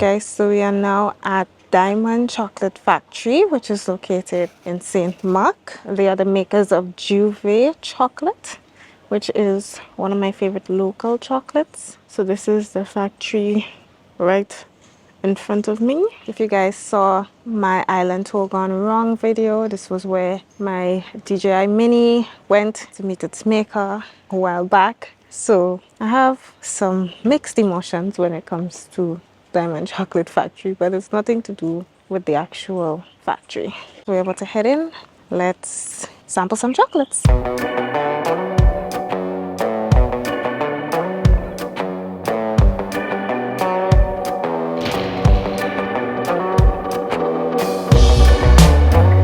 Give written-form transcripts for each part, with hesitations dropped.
guys, so we are now at Diamond Chocolate Factory, which is located in St. Mark. They are the makers of Juve chocolate, which is one of my favorite local chocolates. So this is the factory right in front of me. If you guys saw my Island Tour Gone Wrong video, this was where my DJI Mini went to meet its maker a while back. So I have some mixed emotions when it comes to Diamond Chocolate Factory, but it's nothing to do with the actual factory. So we're about to head in. Let's sample some chocolates.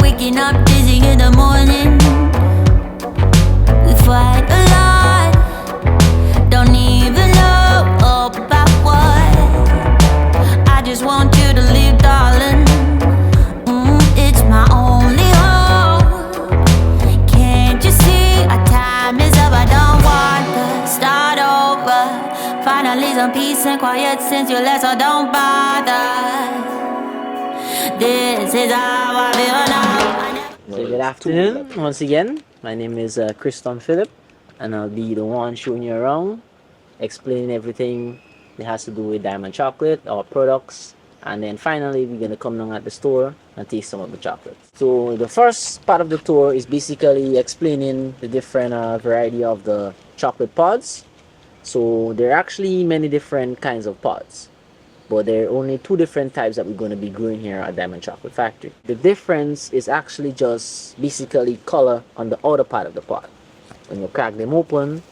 Waking up dizzy in the morning. We fight a lot. Don't even know about what. I just want you to leave, darling. It's my only hope. Can't you see our time is up? I don't want to start over. Finally some peace and quiet since you left, so don't bother. This is how I feel now. So good afternoon once again. My name is Christon Phillip, and I'll be the one showing you around, explaining everything that has to do with Diamond Chocolate, our products, and then finally we're gonna come down at the store and taste some of the chocolates. So the first part of the tour is basically explaining the different variety of the chocolate pods. So there are actually many different kinds of pods, but there are only two different types that we're going to be growing here at Diamond Chocolate Factory. The difference is actually just basically color on the outer part of the pod. When you crack them open,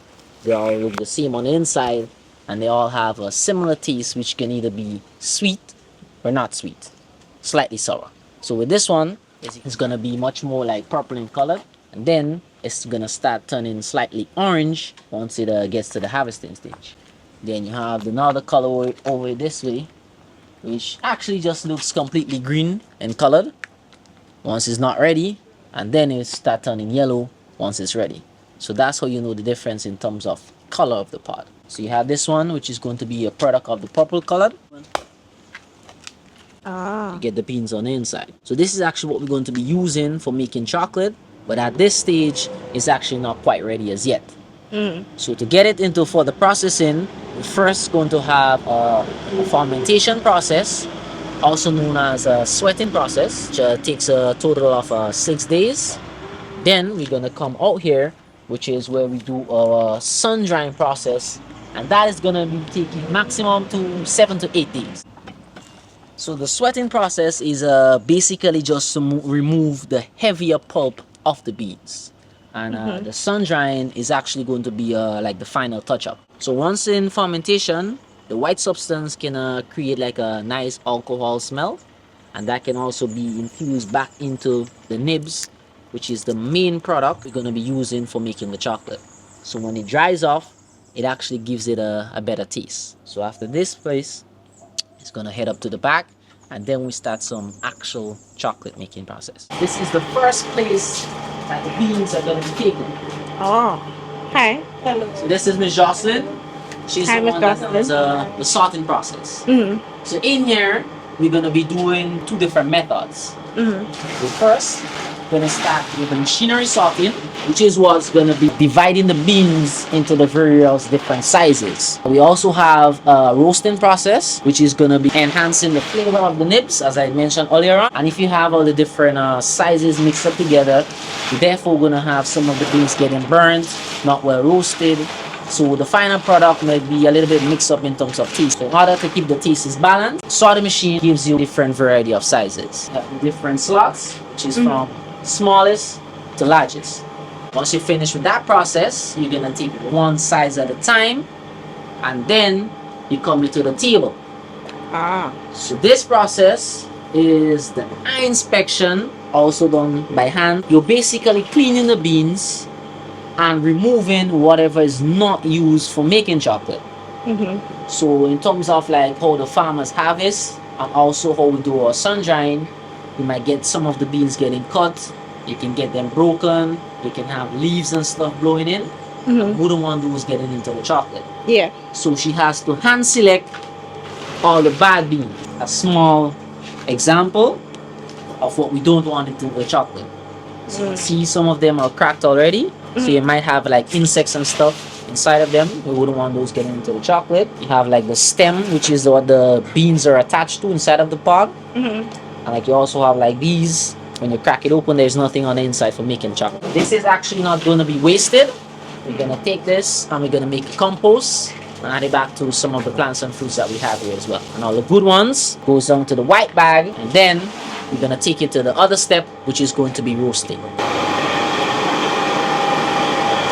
they all look the same on the inside, and they all have a similar taste, which can either be sweet or not sweet, slightly sour. So with this one, it's going to be much more like purple in color, and then it's going to start turning slightly orange once it gets to the harvesting stage. Then you have another color over this way, which actually just looks completely green and colored once it's not ready, and then it start turning yellow once it's ready. So that's how you know the difference in terms of color of the pod. So you have this one, which is going to be a product of the purple color. You get the beans on the inside. So this is actually what we're going to be using for making chocolate, but at this stage it's actually not quite ready as yet. So to get it into further processing, we're first going to have a fermentation process, also known as a sweating process, which takes a total of 6 days. Then we're going to come out here, which is where we do our sun drying process, and that is going to be taking maximum to 7 to 8 days. So the sweating process is basically just to remove the heavier pulp of the beans. And the sun drying is actually going to be like the final touch-up. So once in fermentation, the white substance can create like a nice alcohol smell, and that can also be infused back into the nibs, which is the main product we're going to be using for making the chocolate. So when it dries off, it actually gives it a better taste. So after this place, it's going to head up to the back, and then we start some actual chocolate making process. This is the first place that the beans are going to be taken. Oh, hi. Hello. So this is Miss Jocelyn. She's Hi, the Miss one that Jocelyn. does the sorting process. So in here, we're going to be doing two different methods. So first, we're going to start with the machinery sorting, which is what's going to be dividing the beans into the various different sizes. We also have a roasting process, which is going to be enhancing the flavor of the nibs, as I mentioned earlier on. And if you have all the different sizes mixed up together, you're therefore going to have some of the beans getting burnt, not well roasted. So the final product might be a little bit mixed up in terms of taste. In order to keep the taste balanced, sorting machine gives you different variety of sizes. Different slots, which is from smallest to largest. Once you finish with that process, you're gonna take one size at a time, and then you come into the table. So this process is the eye inspection, also done by hand. You're basically cleaning the beans and removing whatever is not used for making chocolate. So in terms of like how the farmers harvest, and also how we do our sun drying, you might get some of the beans getting cut, you can get them broken, you can have leaves and stuff blowing in. Who don't want those getting into the chocolate? Yeah. So she has to hand select all the bad beans. A small example of what we don't want into the chocolate. So you can see some of them are cracked already. So you might have like insects and stuff inside of them. We wouldn't want those getting into the chocolate. You have like the stem, which is what the beans are attached to inside of the pod. And like you also have like these. When you crack it open, there's nothing on the inside for making chocolate. This is actually not going to be wasted. We're going to take this and we're going to make compost and add it back to some of the plants and fruits that we have here as well. And all the good ones goes down to the white bag, and then we're going to take it to the other step, which is going to be roasting.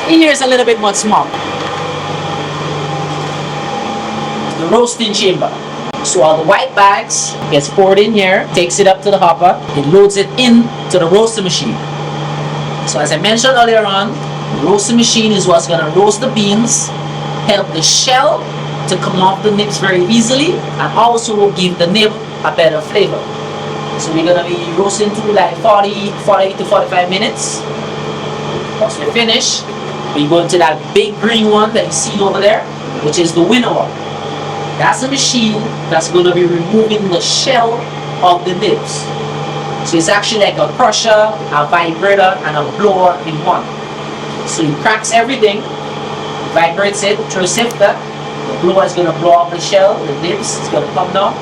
In here is a little bit more small. The roasting chamber. So all the white bags gets poured in here, takes it up to the hopper, it loads it in to the roasting machine. So as I mentioned earlier on, the roasting machine is what's going to roast the beans, help the shell to come off the nibs very easily, and also will give the nib a better flavor. So we're going to be roasting through like 40 to 45 minutes. Once we finish, we go into that big green one that you see over there, which is the winnower. That's a machine that's going to be removing the shell of the nibs. So it's actually like a crusher, a vibrator, and a blower in one. So it cracks everything, vibrates it through a sifter. The blower is going to blow off the shell, the nibs is going to come down.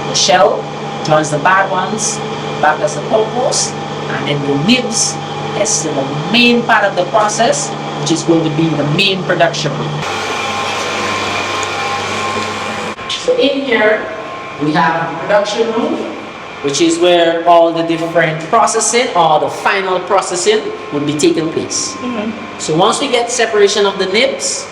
The shell joins the bad ones back as a compost, and then the nibs is the main part of the process, which is going to be the main production. So in here, we have the production room, which is where all the different processing or the final processing would be taking place. So once we get separation of the nibs,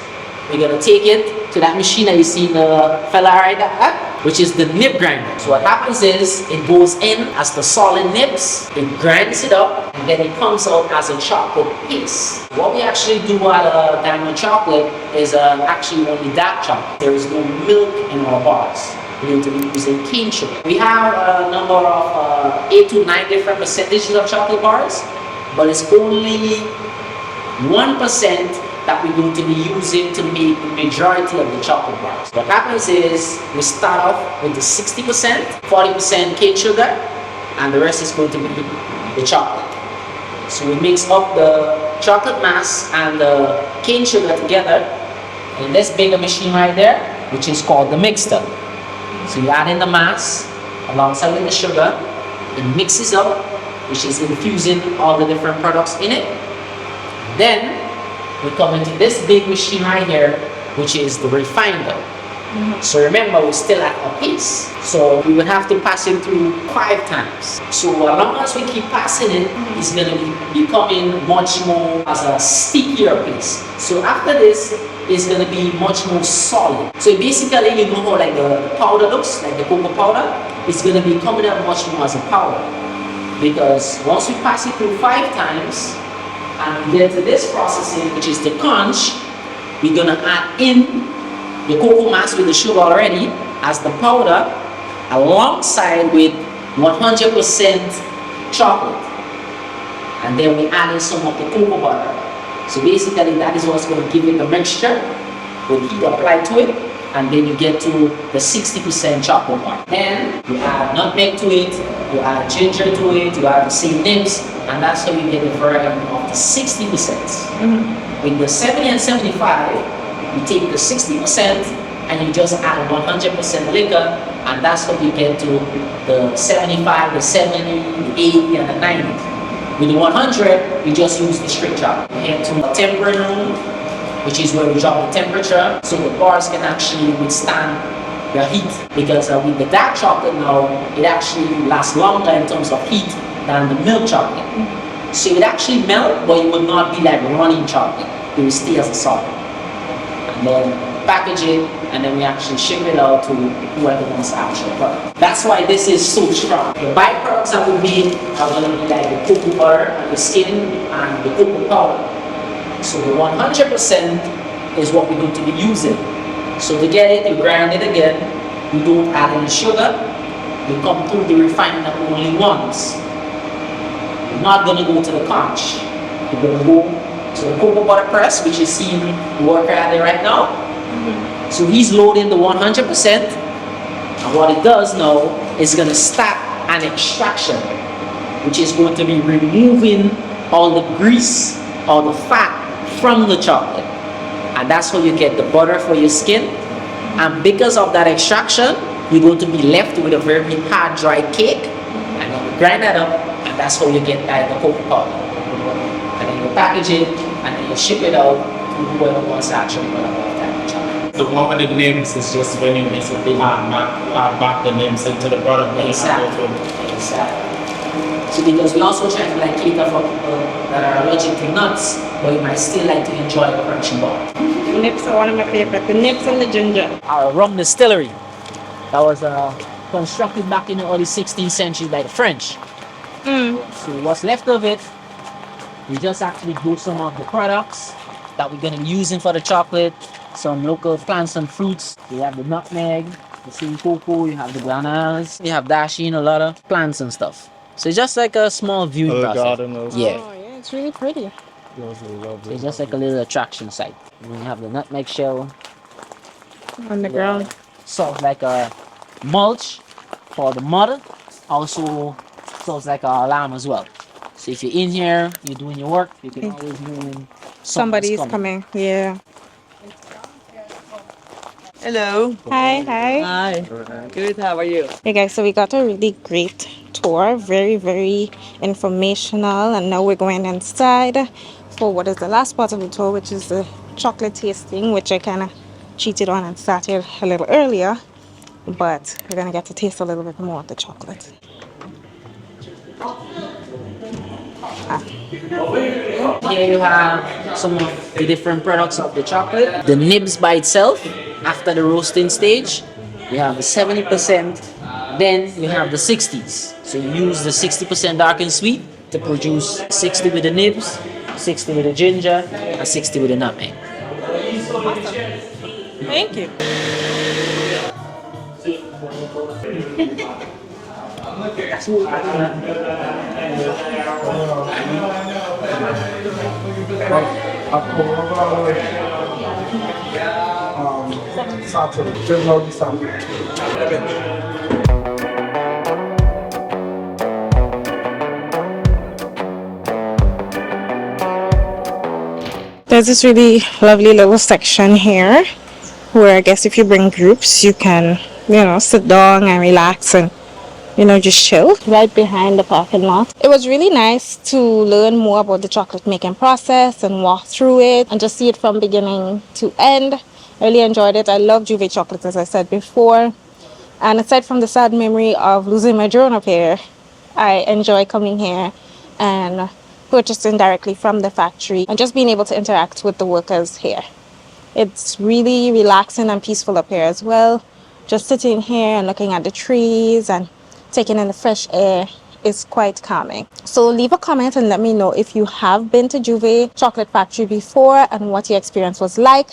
we're going to take it to that machine that you see the fella right at, which is the nib grinder. So what happens is, it goes in as the solid nibs, it grinds it up, and then it comes out as a chocolate paste. What we actually do at Diamond Chocolate is actually only dark chocolate. There is no milk in our bars. We're going to be using cane sugar. We have a number of 8 to 9 different percentages of chocolate bars, but it's only 1% that we're going to be using to make the majority of the chocolate bars. What happens is, we start off with the 60%, 40% cane sugar, and the rest is going to be the chocolate. So we mix up the chocolate mass and the cane sugar together in this bigger machine right there, which is called the mixer. So you add in the mass alongside with the sugar, it mixes up, which is infusing all the different products in it. Then we come into this big machine right here, which is the refiner. So remember, we're still at a pace. So we would have to pass it through 5 times. So as long as we keep passing it, it's going to be becoming much more as a stickier paste. So after this, it's going to be much more solid. So basically, you know how like the powder looks, like the cocoa powder, it's going to be coming out much more as a powder. Because once we pass it through 5 times, and we get to this processing, which is the conch, we're going to add in the cocoa mass with the sugar already as the powder, alongside with 100% chocolate. And then we add in some of the cocoa butter. So basically that is what's going to give it the mixture with heat applied to it, and then you get to the 60% chocolate bar. Then you add nutmeg to it, you add ginger to it, you add the same nibs, and that's how you get the variety of the 60%. With the 70 and 75, you take the 60% and you just add 100% liquor, and that's how you get to the 75, the 70, the 80, and the 90. With the 100, you just use the straight chocolate. We head to the tempering room, which is where we drop the temperature so the bars can actually withstand the heat. Because with the dark chocolate now, it actually lasts longer in terms of heat than the milk chocolate. So it would actually melt, but it would not be like running chocolate. It would stay as a solid. And then package it, and then we actually ship it out to whoever wants the actual product. That's why this is so strong. The byproducts that we made are going to be like the cocoa butter and the skin and the cocoa powder. So the 100% is what we're going to be using. So to get it, you grind it again. You don't add any sugar. You come through the refinement only once. You're not going to go to the conch. You're going to go to the cocoa butter press, which you see the worker at there right now. So he's loading the 100%. And what it does now is going to start an extraction, which is going to be removing all the grease or the fat from the chocolate. And that's how you get the butter for your skin. And because of that extraction, you're going to be left with a very hard, dry cake. And then you grind that up, and that's how you get the cocoa powder. And then you package it, and then you ship it out to whoever wants to actually buy that chocolate. The one with the names is just when you basically back the names into the product. Exactly. So because we also try to like cater for people that are allergic to nuts, but you might still like to enjoy the crunchy bar. Nips are one of my favorite. The nips and the ginger. Our rum distillery that was constructed back in the early 16th century by the French. So what's left of it, we just actually grew some of the products that we're gonna be using for the chocolate, some local plants and fruits. We have the nutmeg, the sea cocoa, you have the bananas, you have dasheen, a lot of plants and stuff. So it's just like a small viewing process. garden. Yeah. Oh, yeah, it's really pretty. So it's just like a little attraction site. And then you have the nutmeg shell. On the ground. Sort of like a mulch for the mud. Also serves like an alarm as well. So if you're in here, you're doing your work, you can always know when Somebody's coming. Yeah. Hello. Hi. Hi. Good. How are you? Hey guys, so we got a really great tour. Very, very informational. And now we're going inside for what is the last part of the tour, which is the chocolate tasting, which I kind of cheated on and started a little earlier. But we're going to get to taste a little bit more of the chocolate. Here you have some of the different products of the chocolate. The nibs by itself, after the roasting stage, you have the 70%, then you have the 60s. So you use the 60% dark and sweet to produce 60 with the nibs, 60 with the ginger, and 60 with the nutmeg. Thank you. There's this really lovely little section here where I guess if you bring groups, you can, sit down and relax and, just chill right behind the parking lot. It was really nice to learn more about the chocolate making process and walk through it and just see it from beginning to end. I really enjoyed it. I love Juve chocolate, as I said before. And aside from the sad memory of losing my drone up here, I enjoy coming here and purchasing directly from the factory and just being able to interact with the workers here. It's really relaxing and peaceful up here as well. Just sitting here and looking at the trees and taking in the fresh air is quite calming. So leave a comment and let me know if you have been to Juve Chocolate Factory before and what your experience was like.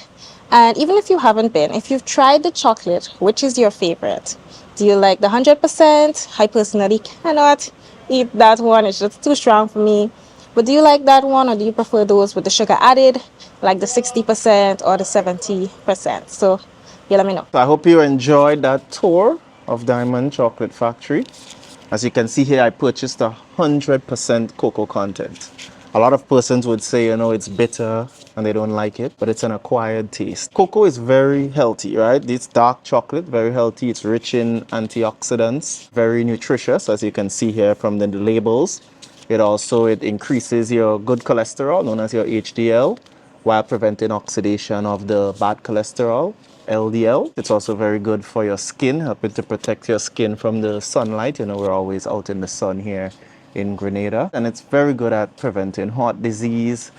And even if you haven't been, if you've tried the chocolate, which is your favorite? Do you like the 100%? I personally cannot eat that one. It's just too strong for me. But do you like that one, or do you prefer those with the sugar added, like the 60% or the 70%? So yeah, let me know. I hope you enjoyed that tour of Diamond Chocolate Factory. As you can see here, I purchased 100% cocoa content. A lot of persons would say, it's bitter and they don't like it, but it's an acquired taste. Cocoa is very healthy, right? It's dark chocolate, very healthy. It's rich in antioxidants, very nutritious, as you can see here from the labels. It increases your good cholesterol, known as your HDL, while preventing oxidation of the bad cholesterol, LDL. It's also very good for your skin, helping to protect your skin from the sunlight. We're always out in the sun here in Grenada. And it's very good at preventing heart disease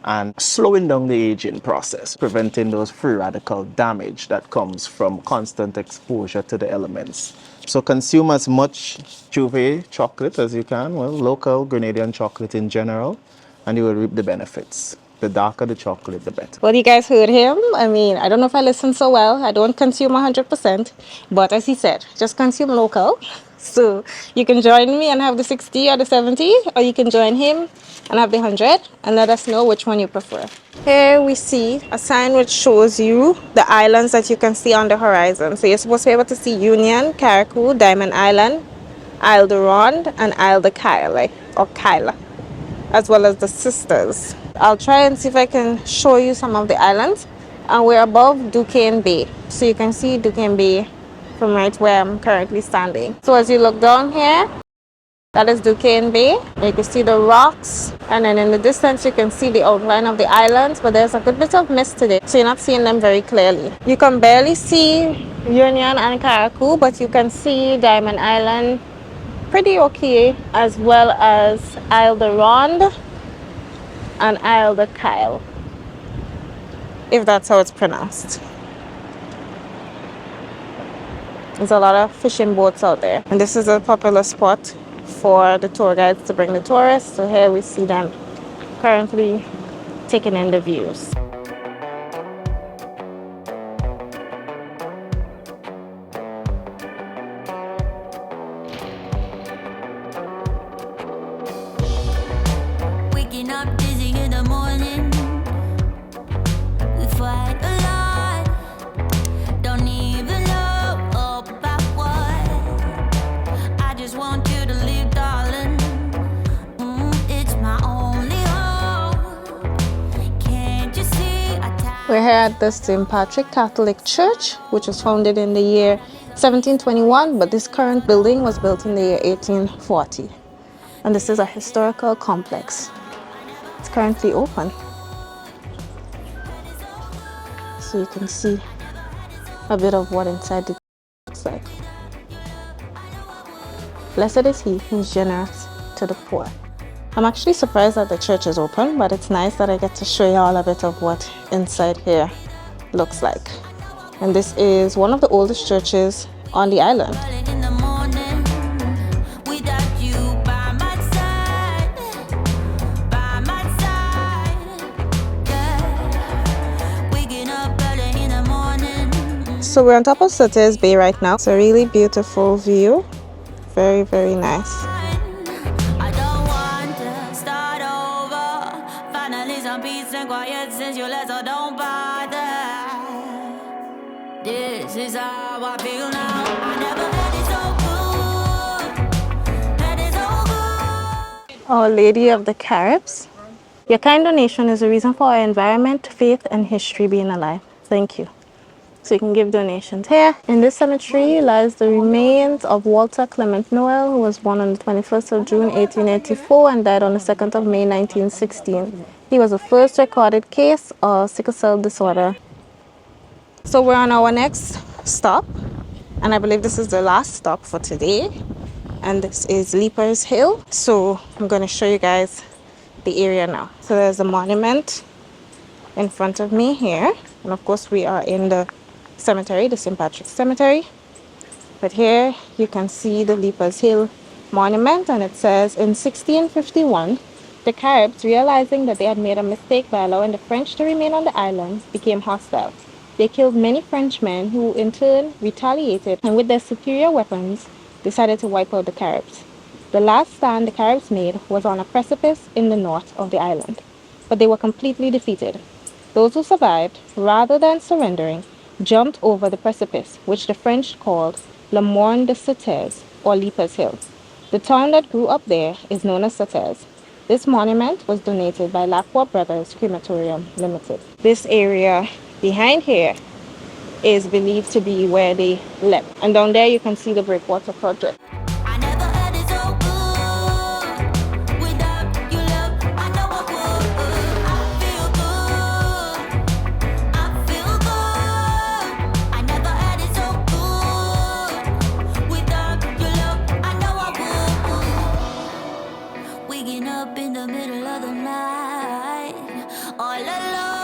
and slowing down the aging process, preventing those free radical damage that comes from constant exposure to the elements. So consume as much Juve chocolate as you can, local Grenadian chocolate in general, and you will reap the benefits. The darker the chocolate, the better. Well, you guys heard him. I don't know if I listen so well. I don't consume 100%, but as he said, just consume local. So you can join me and have the 60 or the 70, or you can join him and have the 100, and let us know which one you prefer. Here we see a sign which shows you the islands that you can see on the horizon. So you're supposed to be able to see Union, Carriacou, Diamond Island, Isle de Ronde, and Isle de Kyle, or Kyla, as well as the sisters. I'll try and see if I can show you some of the islands. And we're above Duquesne Bay. So you can see Duquesne Bay from right where I'm currently standing. So as you look down here, that is Duquesne Bay. You can see the rocks, and then in the distance you can see the outline of the islands, but there's a good bit of mist today, so you're not seeing them very clearly. You can barely see Union and Carriacou, but you can see Diamond Island pretty okay, as well as Isle de Ronde and Isle de Kyle, if that's how it's pronounced. There's a lot of fishing boats out there, and this is a popular spot for the tour guides to bring the tourists. So here we see them currently taking in the views. Waking up dizzy in the morning. We fight a lot. Don't even know about what. I just want you to leave, darling. It's my only hope. Can't you see? We're here at the St. Patrick Catholic Church, which was founded in the year 1721, but this current building was built in the year 1840. And this is a historical complex. It's currently open, so you can see a bit of what inside the looks like. Blessed is he who's generous to the poor. I'm actually surprised that the church is open, but it's nice that I get to show you all a bit of what inside here looks like. And this is one of the oldest churches on the island. In the morning, without you by my side, yeah. Waking up early in the morning. So we're on top of Sauteurs Bay right now. It's a really beautiful view. Very, very nice. I don't want to start over. Finally, some peace and quiet since you left, so don't bother. This is how I feel now. I never had it so good. Had it so good. Our Lady of the Caribs. Your kind donation is a reason for our environment, faith, and history being alive. Thank you. So you can give donations here. In this cemetery lies the remains of Walter Clement Noel, who was born on the 21st of June 1884 and died on the 2nd of May 1916. He was the first recorded case of sickle cell disorder. So we're on our next stop, and I believe this is the last stop for today. And this is Leapers Hill. So I'm going to show you guys the area now. So there's a monument in front of me here, and of course we are in the cemetery, the St. Patrick's Cemetery. But here you can see the Leapers Hill monument, and it says, in 1651, the Caribs, realizing that they had made a mistake by allowing the French to remain on the island, became hostile. They killed many Frenchmen who in turn retaliated, and with their superior weapons decided to wipe out the Caribs. The last stand the Caribs made was on a precipice in the north of the island, but they were completely defeated. Those who survived, rather than surrendering, jumped over the precipice, which the French called Le Morne de Sauteurs, or Leapers Hill. The town that grew up there is known as Sauteurs. This monument was donated by Lacroix Brothers Crematorium Limited. This area behind here is believed to be where they leapt. And down there you can see the breakwater project. I never had it so good. Without your love, I know I would. I feel good. I feel good. I never had it so good. Without your love, I know I would. Waking up in the middle of the night, all alone.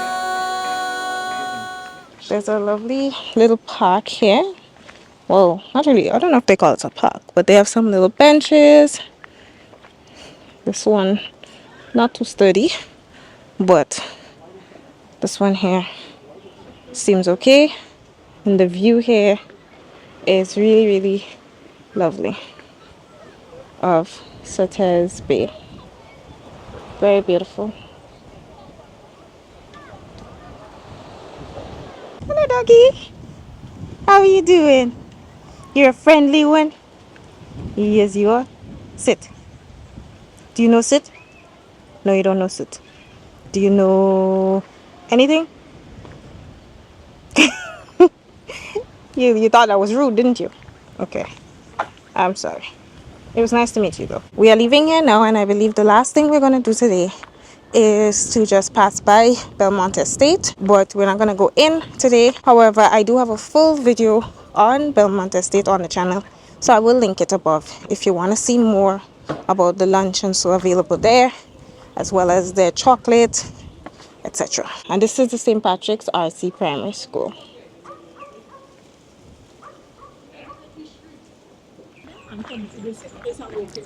There's a lovely little park here. Well, not really. I don't know if they call it a park, but they have some little benches. This one, not too sturdy, but this one here seems okay. And the view here is really, really lovely. of Sauteurs Bay. Very beautiful. Hello, doggy. How are you doing? You're a friendly one. Yes, you are. Sit. Do you know sit? No, you don't know sit. Do you know anything? You thought that was rude, didn't you? Okay. I'm sorry. It was nice to meet you, though. We are leaving here now, and I believe the last thing we're going to do today is to just pass by Belmont Estate, but we're not going to go in today. However, I do have a full video on Belmont Estate on the channel, so I will link it above if you want to see more about the lunch and so available there, as well as their chocolate, etc. And this is the St. Patrick's RC Primary School.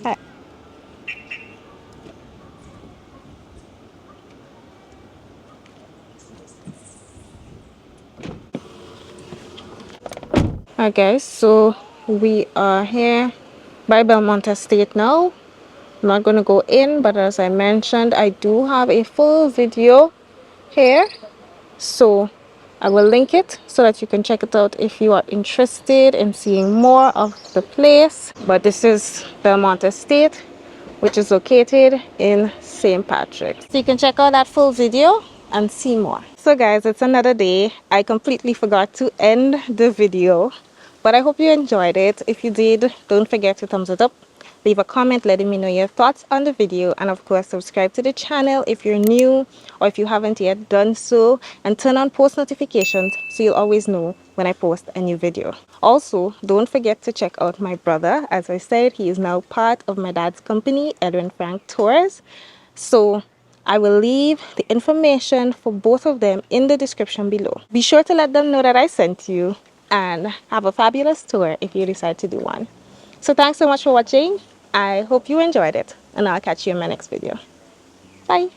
Hi. Alright guys, so we are here by Belmont Estate now. I'm not going to go in, but as I mentioned, I do have a full video here, so I will link it so that you can check it out if you are interested in seeing more of the place. But this is Belmont Estate, which is located in St. Patrick's. So you can check out that full video and see more. So guys, it's another day. I completely forgot to end the video, but I hope you enjoyed it. If you did, don't forget to thumbs it up. Leave a comment letting me know your thoughts on the video, and of course subscribe to the channel if you're new or if you haven't yet done so, and turn on post notifications so you'll always know when I post a new video. Also, don't forget to check out my brother. As I said, he is now part of my dad's company, Edwin Tours. So I will leave the information for both of them in the description below. Be sure to let them know that I sent you, and have a fabulous tour if you decide to do one. So thanks so much for watching. I hope you enjoyed it, and I'll catch you in my next video. Bye.